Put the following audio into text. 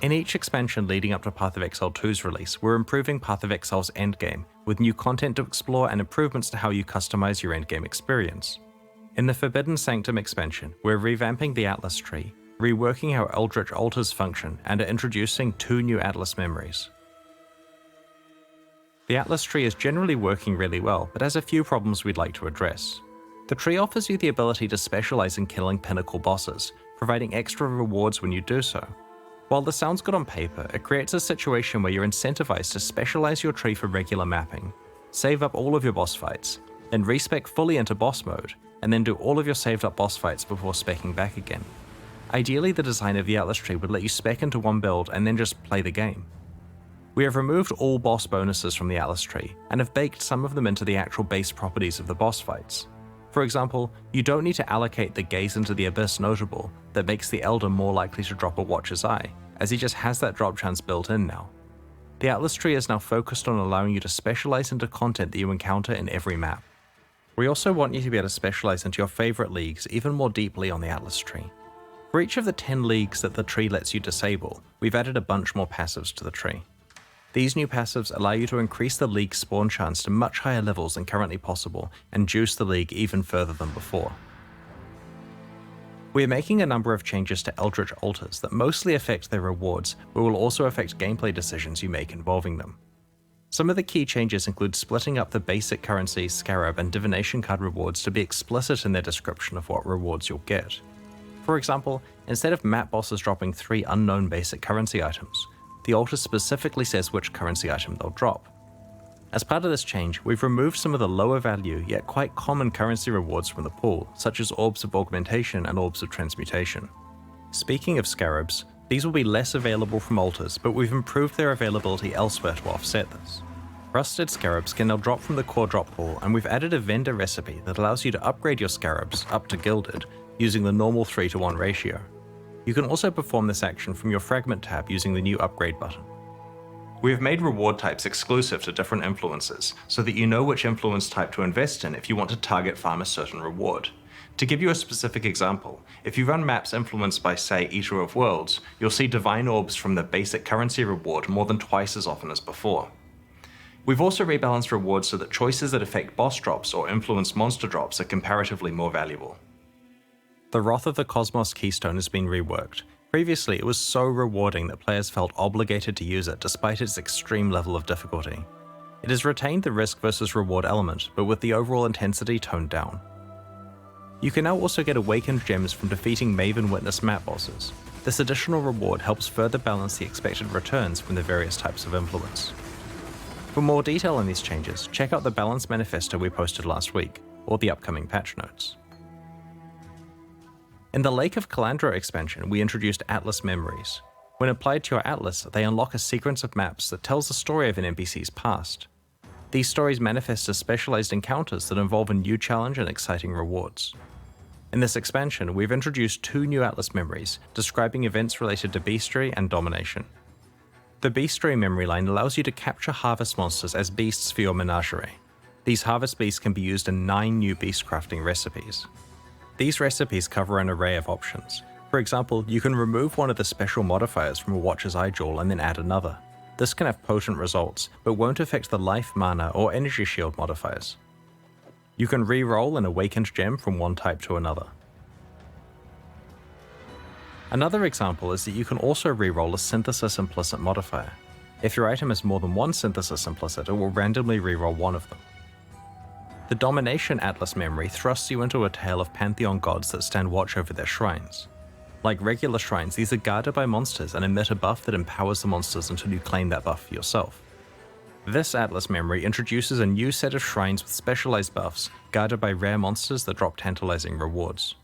In each expansion leading up to Path of Exile 2's release, we're improving Path of Exile's endgame, with new content to explore and improvements to how you customize your endgame experience. In the Forbidden Sanctum expansion, we're revamping the Atlas tree, reworking how Eldritch Altars function, and are introducing 2 new Atlas memories. The Atlas tree is generally working really well, but has a few problems we'd like to address. The tree offers you the ability to specialize in killing pinnacle bosses, providing extra rewards when you do so. While this sounds good on paper, it creates a situation where you're incentivized to specialize your tree for regular mapping, save up all of your boss fights, then respec fully into boss mode, and then do all of your saved up boss fights before speccing back again. Ideally, the design of the Atlas tree would let you spec into one build and then just play the game. We have removed all boss bonuses from the Atlas tree, and have baked some of them into the actual base properties of the boss fights. For example, you don't need to allocate the Gaze into the Abyss notable that makes the Elder more likely to drop a Watcher's Eye, as he just has that drop chance built in now. The Atlas tree is now focused on allowing you to specialize into content that you encounter in every map. We also want you to be able to specialize into your favorite leagues even more deeply on the Atlas tree. For each of the 10 leagues that the tree lets you disable, we've added a bunch more passives to the tree. These new passives allow you to increase the league's spawn chance to much higher levels than currently possible, and juice the league even further than before. We are making a number of changes to Eldritch Altars that mostly affect their rewards, but will also affect gameplay decisions you make involving them. Some of the key changes include splitting up the basic currency, Scarab, and Divination card rewards to be explicit in their description of what rewards you'll get. For example, instead of map bosses dropping 3 unknown basic currency items, the altar specifically says which currency item they'll drop. As part of this change, we've removed some of the lower value yet quite common currency rewards from the pool, such as Orbs of Augmentation and Orbs of Transmutation. Speaking of Scarabs, these will be less available from altars, but we've improved their availability elsewhere to offset this. Rusted Scarabs can now drop from the core drop pool, and we've added a vendor recipe that allows you to upgrade your Scarabs up to Gilded using the normal 3:1 ratio. You can also perform this action from your Fragment tab using the new upgrade button. We have made reward types exclusive to different influences, so that you know which influence type to invest in if you want to target farm a certain reward. To give you a specific example, if you run maps influenced by, say, Eater of Worlds, you'll see Divine Orbs from the basic currency reward more than twice as often as before. We've also rebalanced rewards so that choices that affect boss drops or influence monster drops are comparatively more valuable. The Wrath of the Cosmos keystone has been reworked. Previously, it was so rewarding that players felt obligated to use it despite its extreme level of difficulty. It has retained the risk versus reward element, but with the overall intensity toned down. You can now also get awakened gems from defeating Maven Witness map bosses. This additional reward helps further balance the expected returns from the various types of influence. For more detail on these changes, check out the Balance Manifesto we posted last week, or the upcoming patch notes. In the Lake of Calandra expansion, we introduced Atlas memories. When applied to your Atlas, they unlock a sequence of maps that tells the story of an NPC's past. These stories manifest as specialized encounters that involve a new challenge and exciting rewards. In this expansion, we've introduced 2 new Atlas memories, describing events related to bestiary and domination. The bestiary memory line allows you to capture harvest monsters as beasts for your menagerie. These harvest beasts can be used in 9 new beast crafting recipes. These recipes cover an array of options. For example, you can remove one of the special modifiers from a Watcher's Eye jewel and then add another. This can have potent results, but won't affect the life, mana, or energy shield modifiers. You can re-roll an awakened gem from one type to another. Another example is that you can also re-roll a synthesis implicit modifier. If your item has more than one synthesis implicit, it will randomly re-roll one of them. The Domination Atlas memory thrusts you into a tale of Pantheon gods that stand watch over their shrines. Like regular shrines, these are guarded by monsters and emit a buff that empowers the monsters until you claim that buff for yourself. This Atlas memory introduces a new set of shrines with specialized buffs, guarded by rare monsters that drop tantalizing rewards.